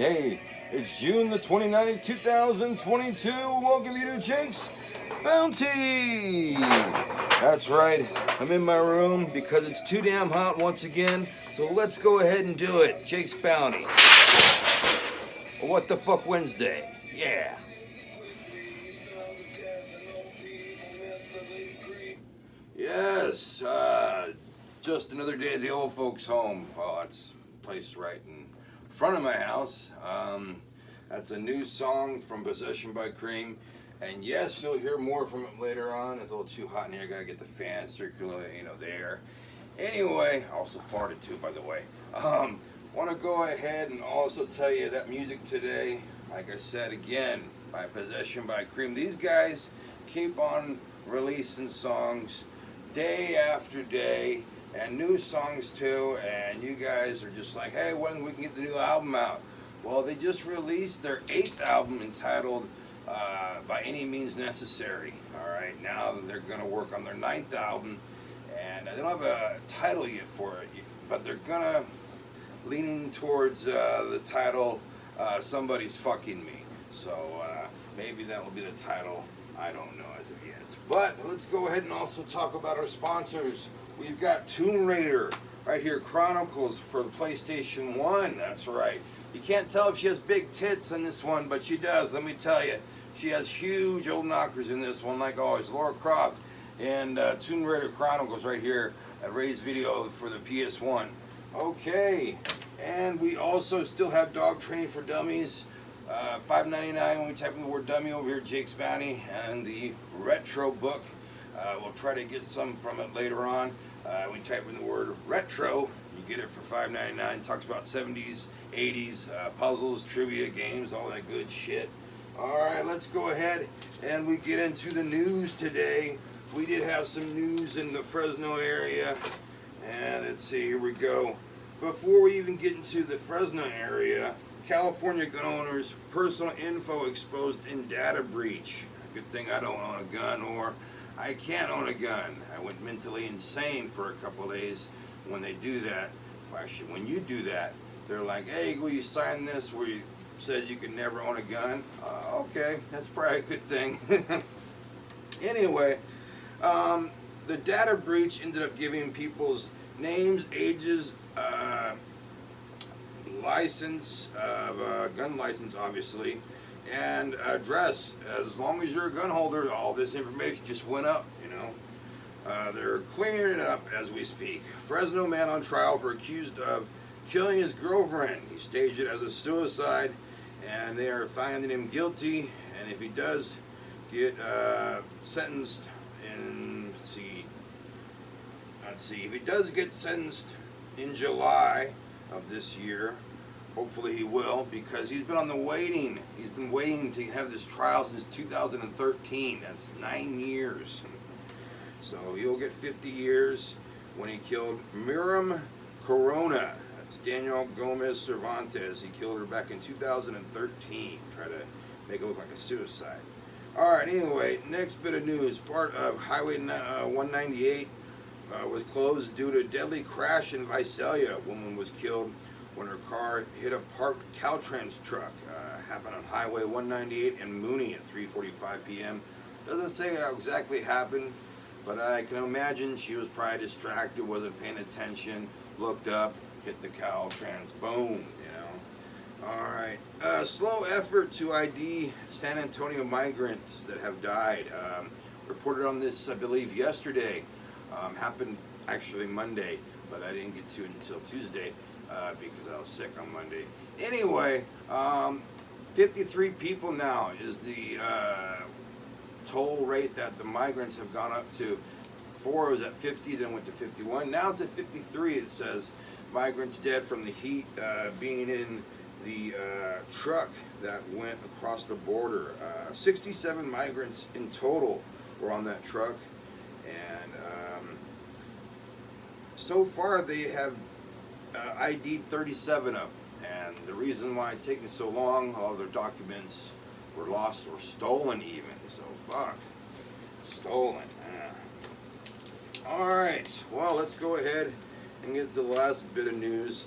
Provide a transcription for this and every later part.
Hey, it's June the 29th, 2022. Welcome you to Jake's Bounty. That's right. I'm in my room because it's too damn hot once again. So let's go ahead and do it. Jake's Bounty. What the fuck Wednesday? Yeah. Yes, just another day at the old folks' home. Well, it's placed right in front of my house. That's a new song from Possession by Cream. And yes, you'll hear more from it later on. It's a little too hot in here. Gotta get the fan circulating, the air. Anyway, I also farted too, by the way. Want to go ahead and also tell you that music today, like I said again, by Possession by Cream. These guys keep on releasing songs day after day, and new songs too, and you guys are just like, hey, when we can get the new album out? Well, they just released their 8th album entitled By Any Means Necessary. Alright, now they're going to work on their 9th album, and they don't have a title yet for it, but they're going to leaning towards the title Somebody's Fucking Me. So maybe that will be the title. I don't know as of yet. But let's go ahead and also talk about our sponsors. We've got Tomb Raider right here, Chronicles for the PlayStation 1. That's right. You can't tell if she has big tits in this one, but she does. Let me tell you. She has huge old knockers in this one, like always. Laura Croft and Tomb Raider Chronicles right here at Ray's Video for the PS1. Okay. And we also still have Dog Training for Dummies. $5.99 when we type in the word dummy over here, Jake's Bounty, and the retro book. We'll try to get some from it later on. When you type in the word retro, you get it for $5.99. It talks about 70s, 80s, puzzles, trivia games, all that good shit. Alright, let's go ahead and we get into the news today. We did have some news in the Fresno area. And let's see, here we go. Before we even get into the Fresno area, California gun owners' personal info exposed in data breach. Good thing I don't own a gun, or I can't own a gun. I went mentally insane for a couple of days when they do that. Well, actually, when you do that, they're like, hey, will you sign this where it says you can never own a gun? Okay, that's probably a good thing. Anyway, the data breach ended up giving people's names, ages, license, gun license obviously, and address. As long as you're a gun holder, all this information just went up, They're clearing it up as we speak. Fresno man on trial for accused of killing his girlfriend. He staged it as a suicide, and they are finding him guilty, and if he does get sentenced in, let's see, if he does get sentenced in July of this year, hopefully he will, because he's been on the waiting. He's been waiting to have this trial since 2013. That's 9 years. So he'll get 50 years when he killed Miriam Corona. That's Daniel Gomez Cervantes. He killed her back in 2013. Try to make it look like a suicide. Alright, anyway, next bit of news. Part of Highway 198 was closed due to a deadly crash in Visalia. A woman was killed when her car hit a parked Caltrans truck. Happened on Highway 198 in Mooney at 3:45 p.m. Doesn't say how exactly happened, but I can imagine she was probably distracted, wasn't paying attention, looked up, hit the Caltrans, boom, Alright, slow effort to ID San Antonio migrants that have died. Reported on this, I believe, yesterday. Happened actually Monday, but I didn't get to it until Tuesday because I was sick on Monday. Anyway, 53 people now is the toll rate that the migrants have gone up to. Before it was at 50, then went to 51. Now it's at 53. It says migrants dead from the heat being in the truck that went across the border. 67 migrants in total were on that truck, and so far they have ID'd 37 of them. And the reason why it's taking so long, all their documents were lost or stolen even. So fuck, stolen. All right, well, let's go ahead and get to the last bit of news.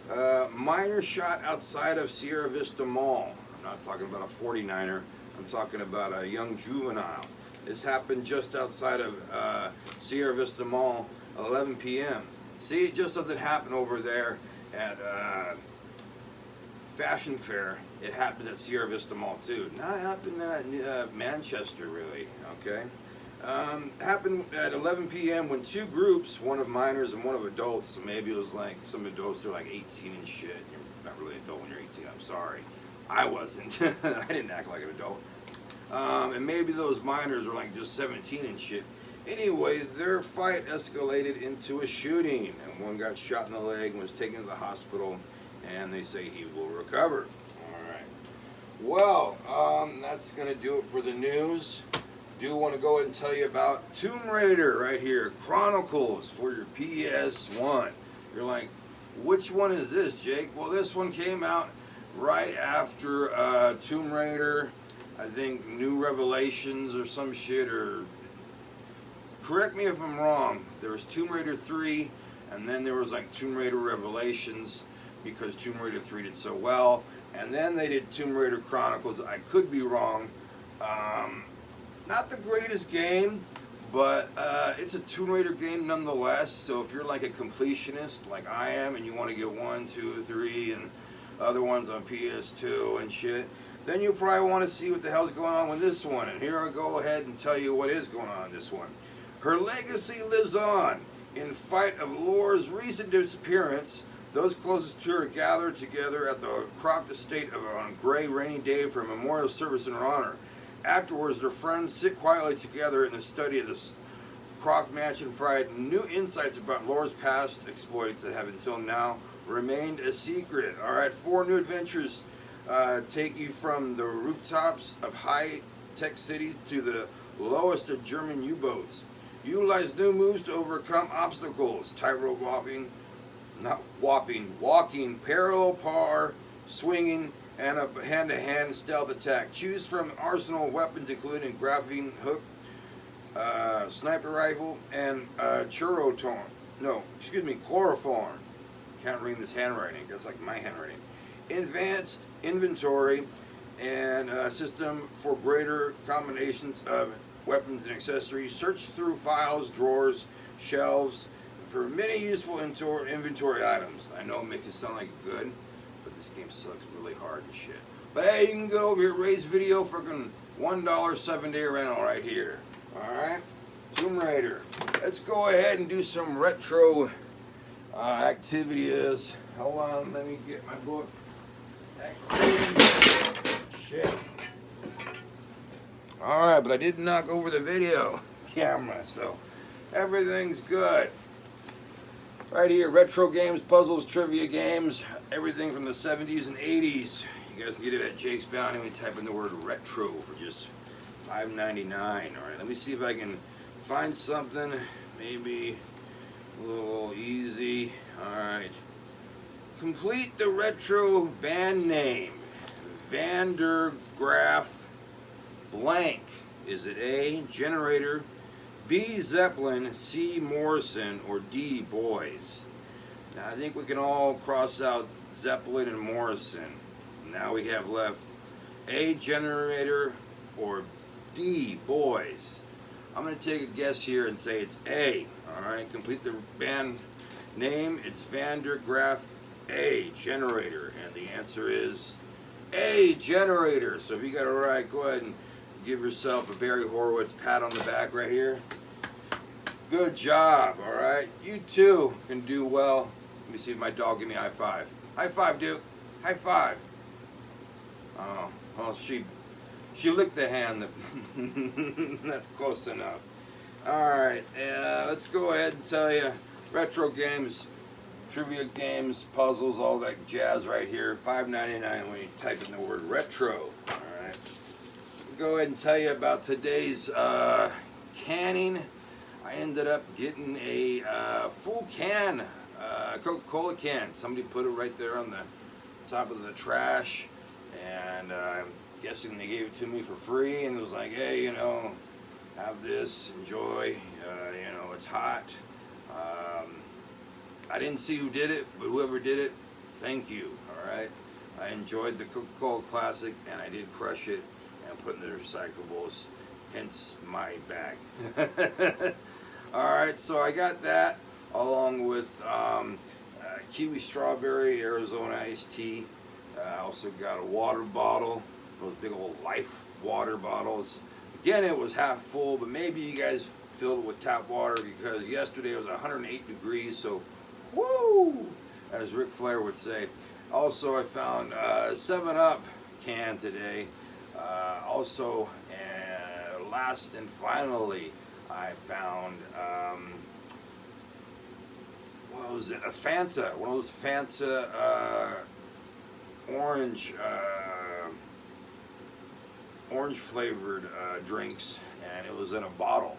Minor shot outside of Sierra Vista Mall. I'm not talking about a 49er. I'm talking about a young juvenile. This happened just outside of Sierra Vista Mall at 11 p.m. See, it just doesn't happen over there at Fashion Fair. It happens at Sierra Vista Mall too. Not happened at Manchester, really. Okay. Happened at 11 p.m. when two groups, one of minors and one of adults, so maybe it was like some adults are like 18 and shit. You're not really an adult when you're 18. I'm sorry. I wasn't. I didn't act like an adult. And maybe those minors were like just 17 and shit. Anyways, their fight escalated into a shooting, and one got shot in the leg and was taken to the hospital, and they say he will recover. All right. Well, that's going to do it for the news. Do want to go ahead and tell you about Tomb Raider right here, Chronicles for your PS1. You're like, which one is this, Jake? Well, this one came out right after Tomb Raider, I think New Revelations or some shit, or correct me if I'm wrong, there was Tomb Raider 3, and then there was like Tomb Raider Revelations, because Tomb Raider 3 did so well, and then they did Tomb Raider Chronicles. I could be wrong. Not the greatest game, but it's a Tomb Raider game nonetheless, so if you're like a completionist like I am, and you want to get 1, 2, 3, and other ones on PS2 and shit, then you probably want to see what the hell's going on with this one. And here I'll go ahead and tell you what is going on in this one. Her legacy lives on. In fight of Laura's recent disappearance, those closest to her gather together at the Croft estate on a gray, rainy day for a memorial service in her honor. Afterwards, their friends sit quietly together in the study of this Croft mansion, provide new insights about Laura's past exploits that have until now remained a secret. All right, 4 new adventures take you from the rooftops of high-tech cities to the lowest of German U-boats. Utilize new moves to overcome obstacles. Tightrope walking, parallel par, swinging, and a hand-to-hand stealth attack. Choose from an arsenal of weapons including graphene hook, sniper rifle, and chloroform. Can't read this handwriting. That's like my handwriting. Advanced inventory and a system for greater combinations of weapons and accessories. Search through files, drawers, shelves for many useful inventory items. I know it makes it sound like good, but this game sucks really hard and shit. But hey, you can go over here, Ray's Video, freaking $1 7-day rental right here. Alright? Tomb Raider. Let's go ahead and do some retro activities. Hold on, let me get my book. Shit. Alright, but I did knock over the video camera, so everything's good. Right here, retro games, puzzles, trivia games, everything from the 70s and 80s. You guys can get it at Jake's Bounty when you type in the word retro for just $5.99. Alright, let me see if I can find something maybe a little easy. Alright. Complete the retro band name. Vandergraaf blank. Is it A, Generator, B, Zeppelin, C, Morrison, or D, Boys? Now I think we can all cross out Zeppelin and Morrison. Now we have left A, Generator, or D, Boys. I'm going to take a guess here and say it's A. Alright, complete the band name. It's Vandergraaf A, Generator. And the answer is A, Generator. So if you got it right, go ahead and give yourself a Barry Horowitz pat on the back right here. Good job, alright? You too can do well. Let me see if my dog give me a high five. High five, Duke. High five. Oh, well, she licked the hand. That's close enough. Alright, let's go ahead and tell you retro games, trivia games, puzzles, all that jazz right here. $5.99 when you type in the word retro. Alright. Go ahead and tell you about today's canning. I ended up getting a full can, Coca-Cola can. Somebody put it right there on the top of the trash, and I'm guessing they gave it to me for free, and it was like, hey, you know, have this, enjoy, you know, it's hot. I didn't see who did it, but whoever did it, Thank you, alright? I enjoyed the Coca-Cola Classic, and I did crush it and put in the recyclables, hence my bag. Alright, so I got that along with kiwi strawberry Arizona iced tea. I also got a water bottle, those big old Life water bottles. Again, it was half full, but maybe you guys filled it with tap water because yesterday it was 108 degrees, so woo, as Ric Flair would say. Also, I found a 7-Up can today. Also, last and finally, I found, what was it? A Fanta. One of those Fanta orange flavored drinks, and it was in a bottle.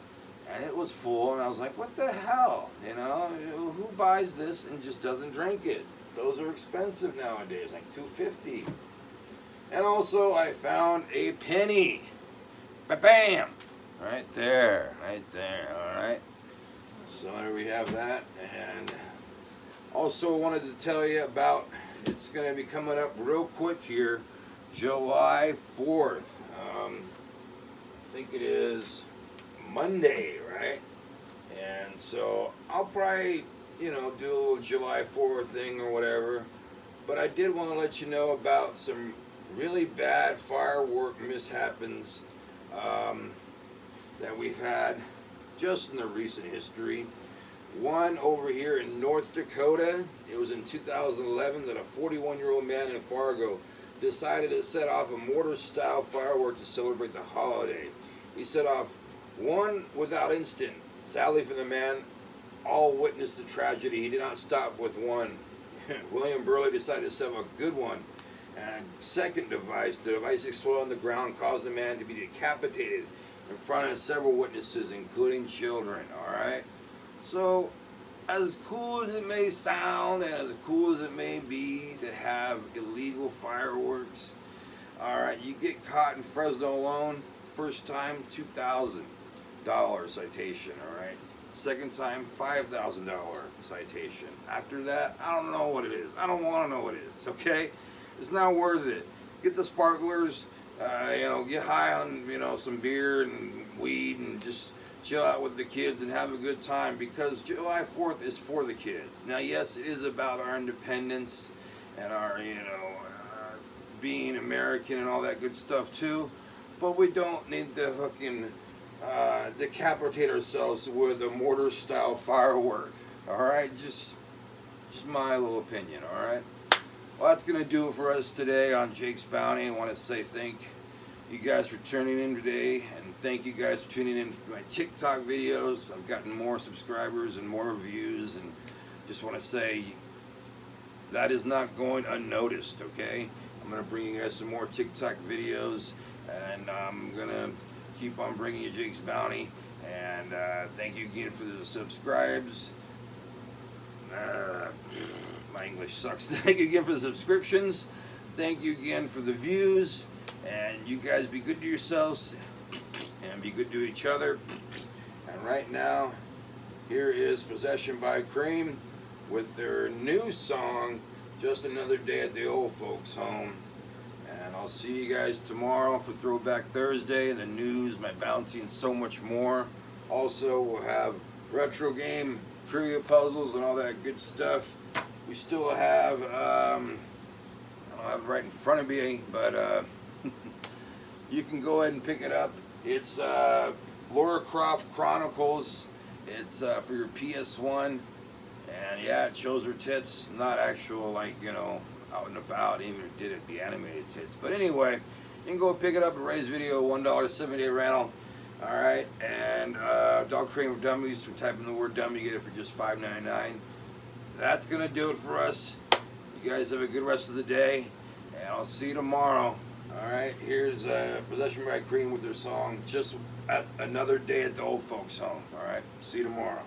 And it was full, and I was like, what the hell? You know, who buys this and just doesn't drink it? Those are expensive nowadays, like $2.50. And also, I found a penny. Ba-bam! Right there, all right? So there we have that. And also wanted to tell you about, it's going to be coming up real quick here, July 4th. I think it is Monday, right? And so I'll probably, you know, do a little July 4th thing or whatever. But I did want to let you know about some really bad firework mishaps that we've had just in the recent history. One over here in North Dakota, it was in 2011 that a 41-year-old man in Fargo decided to set off a mortar-style firework to celebrate the holiday. He set off one without incident. Sadly for the man, all witnessed the tragedy. He did not stop with one. William Burley decided to set off a good one. And second device, the device exploded on the ground, caused the man to be decapitated in front of several witnesses, including children, alright? So, as cool as it may sound, and as cool as it may be to have illegal fireworks, alright, you get caught in Fresno alone, first time, $2,000 citation, alright? Second time, $5,000 citation. After that, I don't know what it is. I don't want to know what it is, okay? It's not worth it. Get the sparklers, you know, get high on, you know, some beer and weed and just chill out with the kids and have a good time, because July 4th is for the kids. Now, yes, it is about our independence and our, you know, being American and all that good stuff too, but we don't need to fucking decapitate ourselves with a mortar-style firework. All right, just my little opinion. All right. Well, that's gonna do it for us today on Jake's Bounty. I want to say thank you guys for tuning in today, and thank you guys for tuning in for my TikTok videos. I've gotten more subscribers and more views, and just want to say that is not going unnoticed. Okay, I'm gonna bring you guys some more TikTok videos, and I'm gonna keep on bringing you Jake's Bounty. And thank you again for the subscribes. My English sucks. Thank you again for the subscriptions. Thank you again for the views. And you guys be good to yourselves and be good to each other. And right now, here is Possession by Cream with their new song, Just Another Day at the Old Folks Home. And I'll see you guys tomorrow for Throwback Thursday, the news, my bounty, and so much more. Also, we'll have retro game, trivia puzzles, and all that good stuff. We still have, I don't have it right in front of me, but you can go ahead and pick it up. It's Croft Chronicles. It's for your PS1. And yeah, it shows her tits, not actual, like, you know, out and about, even if it did it be animated tits. But anyway, you can go pick it up at Ray's Video, $1 7-day rental. Alright, and Dog Crane with Dummies, we type in the word dummy, you get it for just $5.99. That's going to do it for us. You guys have a good rest of the day, and I'll see you tomorrow. Alright, here's Possession by Cream with their song, Just Another Day at the Old Folks Home. Alright, see you tomorrow.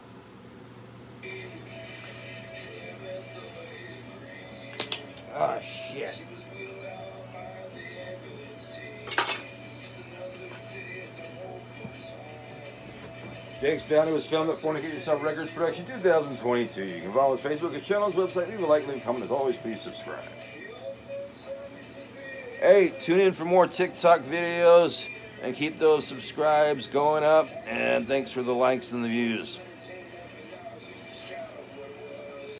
Ah, shit. Jake's Bounty was filmed at Fornicate Yourself Records Production 2022. You can follow his Facebook, his channel, his website, leave a like, leave a comment. As always, please subscribe. Hey, tune in for more TikTok videos and keep those subscribes going up. And thanks for the likes and the views.